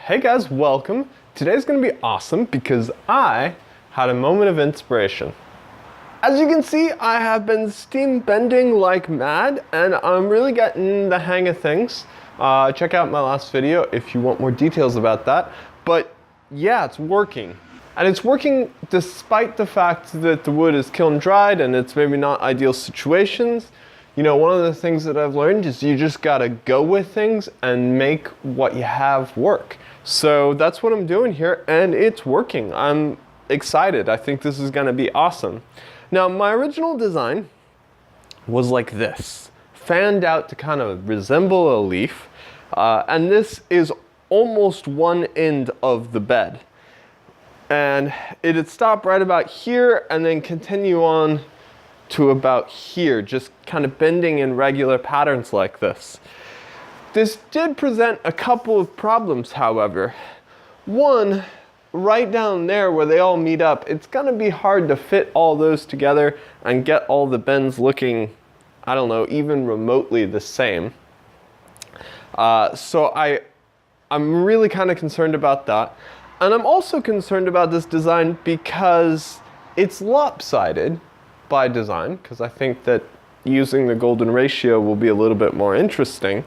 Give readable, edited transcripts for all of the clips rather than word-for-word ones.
Hey guys, welcome. Today's gonna be awesome because I had a moment of inspiration. As you can see, I have been steam bending like mad and I'm really getting the hang of things. Check out my last video if you want more details about that. But yeah, it's working. And it's working despite the fact that the wood is kiln dried and it's maybe not ideal situations. You know, one of the things that I've learned is you just gotta go with things and make what you have work. So that's what I'm doing here and it's working. I'm excited. I think this is gonna be awesome. Now, my original design was like this, fanned out to kind of resemble a leaf. And this is almost one end of the bed. And it'd stop right about here and then continue on to about here, just kind of bending in regular patterns like this. This did present a couple of problems, however. One, right down there where they all meet up, it's gonna be hard to fit all those together and get all the bends looking, I don't know, even remotely the same. So I'm really kind of concerned about that. And I'm also concerned about this design because it's lopsided by design, because I think that using the golden ratio will be a little bit more interesting.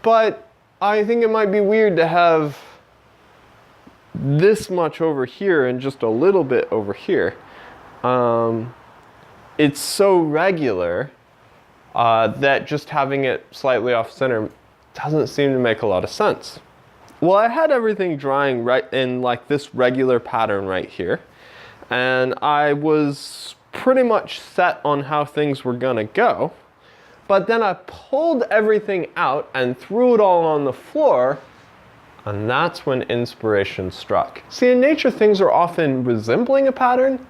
But I think it might be weird to have this much over here and just a little bit over here. It's so regular that just having it slightly off center doesn't seem to make a lot of sense. Well, I had everything drying right in like this regular pattern right here. And I was pretty much set on how things were gonna go. But then I pulled everything out and threw it all on the floor, and that's when inspiration struck. See, in nature, things are often resembling a pattern,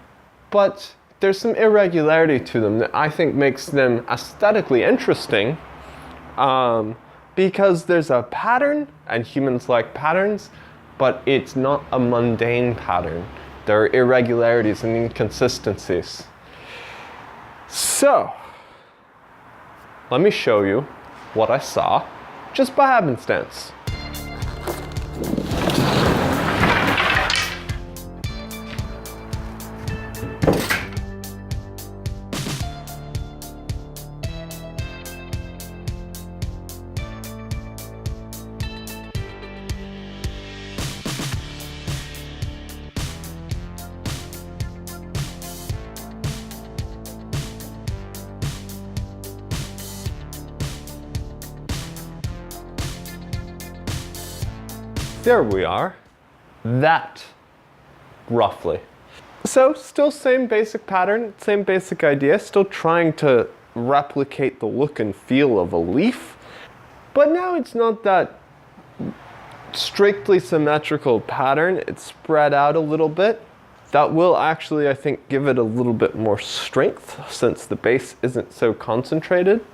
but there's some irregularity to them that I think makes them aesthetically interesting, because there's a pattern, and humans like patterns, but it's not a mundane pattern. There are irregularities and inconsistencies. So, let me show you what I saw just by happenstance. There we are. That, roughly. So, still same basic pattern, same basic idea, still trying to replicate the look and feel of a leaf. But now it's not that strictly symmetrical pattern, it's spread out a little bit. That will actually, I think, give it a little bit more strength since the base isn't so concentrated.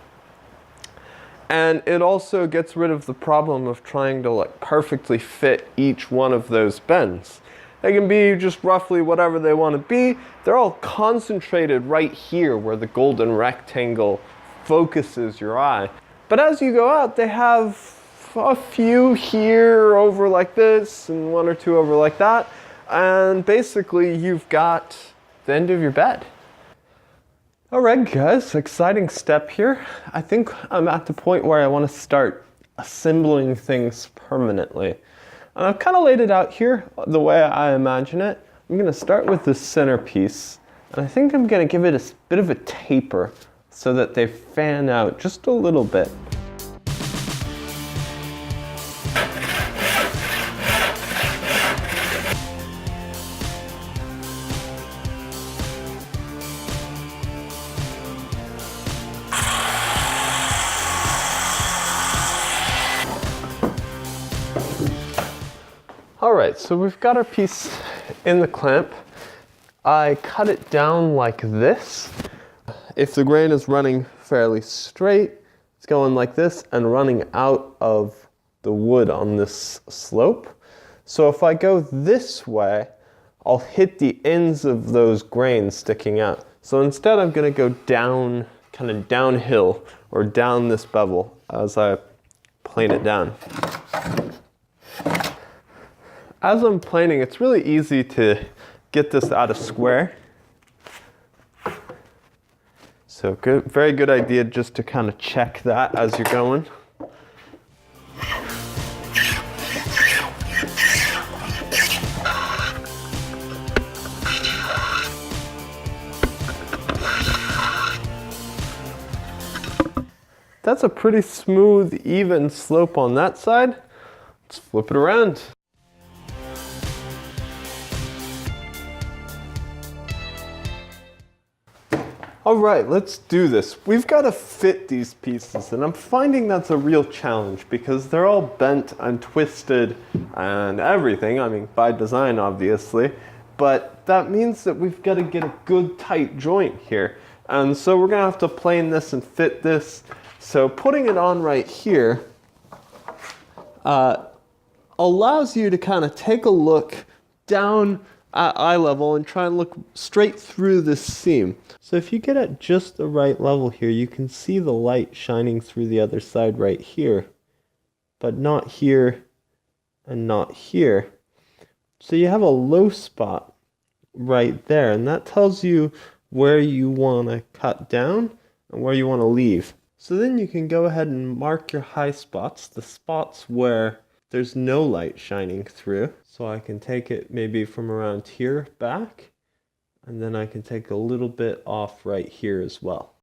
And it also gets rid of the problem of trying to like perfectly fit each one of those bends. They can be just roughly whatever they want to be. They're all concentrated right here where the golden rectangle focuses your eye. But as you go out, they have a few here over like this and one or two over like that. And basically you've got the end of your bed. Alright guys, exciting step here. I think I'm at the point where I want to start assembling things permanently. And I've kind of laid it out here the way I imagine it. I'm going to start with the centerpiece. And I think I'm going to give it a bit of a taper so that they fan out just a little bit. Alright, so we've got our piece in the clamp. I cut it down like this. If the grain is running fairly straight, it's going like this and running out of the wood on this slope. So if I go this way, I'll hit the ends of those grains sticking out. So instead I'm going to go down, kind of downhill, or down this bevel as I plane it down. as I'm planing, it's really easy to get this out of square. So good, very good idea just to kind of check that as you're going. That's a pretty smooth, even slope on that side. Let's flip it around. All right, let's do this. We've got to fit these pieces, and I'm finding that's a real challenge because they're all bent and twisted and everything. I mean, by design, obviously, but that means that we've got to get a good tight joint here. And so we're gonna have to plane this and fit this. So putting it on right here allows you to kind of take a look down at eye level and try and look straight through this seam. So if you get at just the right level here, you can see the light shining through the other side right here, but not here and not here. So you have a low spot right there, and that tells you where you want to cut down and where you want to leave. So then you can go ahead and mark your high spots, the spots where there's no light shining through. So I can take it maybe from around here back, and then I can take a little bit off right here as well.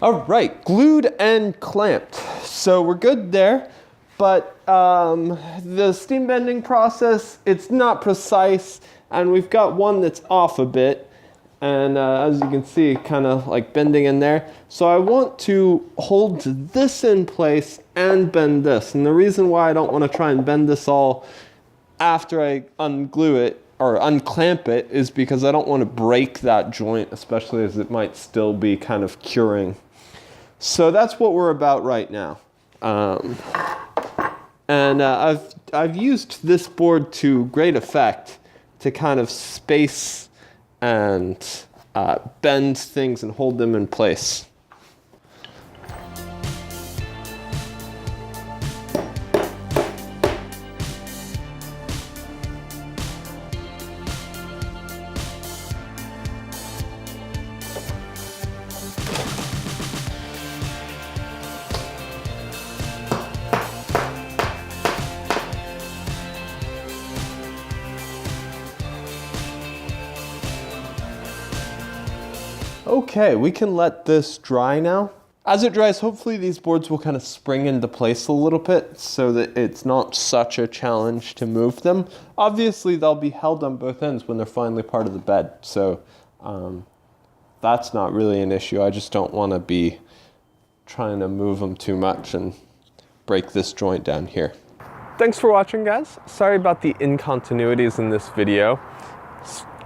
All right, glued and clamped. So we're good there, but the steam bending process, it's not precise, and we've got one that's off a bit, and as you can see, kind of like bending in there. So I want to hold this in place and bend this, and the reason why I don't want to try and bend this all after I unglue it or unclamp it is because I don't want to break that joint, especially as it might still be kind of curing. So that's what we're about right now. I've used this board to great effect to kind of space and bend things and hold them in place. Okay, we can let this dry now. As it dries, hopefully these boards will kind of spring into place a little bit so that it's not such a challenge to move them. Obviously, they'll be held on both ends when they're finally part of the bed, so that's not really an issue. I just don't want to be trying to move them too much and break this joint down here. Thanks for watching, guys. Sorry about the incontinuities in this video.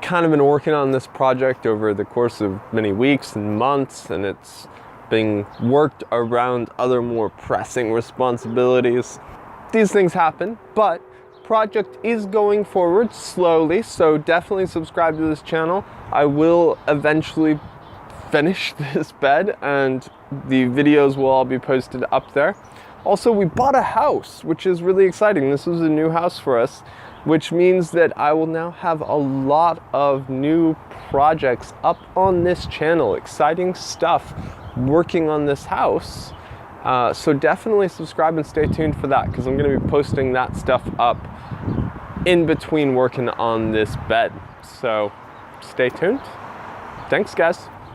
Kind of been working on this project over the course of many weeks and months, and it's being worked around other more pressing responsibilities. These things happen, but project is going forward slowly, so definitely subscribe to this channel. I will eventually finish this bed, and the videos will all be posted up there. Also, we bought a house, which is really exciting. This was a new house for us, which means that I will now have a lot of new projects up on this channel. Exciting stuff working on this house. So definitely subscribe and stay tuned for that, because I'm going to be posting that stuff up in between working on this bed. So stay tuned. Thanks, guys.